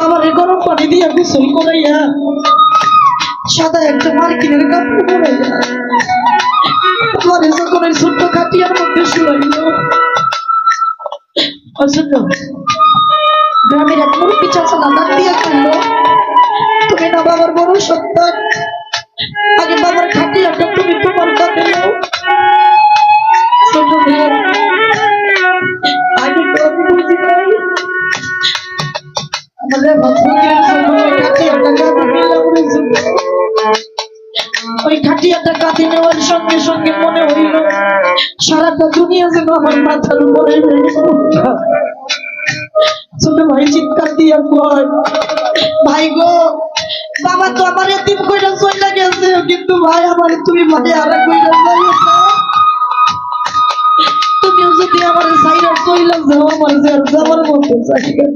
বাবার গরম পানি দিয়ে গোসল করাইয়া সাদা একটা মার্কিনের কাপড় পরাইয়া আমার যখন ছোট্ট খাটিয়ার মধ্যে শুয়াইল। গ্রামের এক মুরব্বী চাচা ডাক দিয়া করলো, তুমি না বাবার বড় সন্তান, আগে বাবার খাটিয়াটা তুমি তোমার কাছে নাও। ছোট মেয়ে আগে তো আমি বুঝি নাই, আমাদের ওই খাটিয়াটা কাঁধে নেওয়ার সঙ্গে সঙ্গে মনে হইল সারাটা দুনিয়া যেন আমার মাথার উপরে। ছোট ভাই চিৎকার দিয়া কয়, ভাই গো, বাবা তো আমার এতিম কইরা চইলা গেছে, কিন্তু ভাই আমার তুমি মানে আর কইরা যাইও না, তুমিও যদি আমার সাইরা চইলা যাও আমার যাওয়ার মতো জায়গা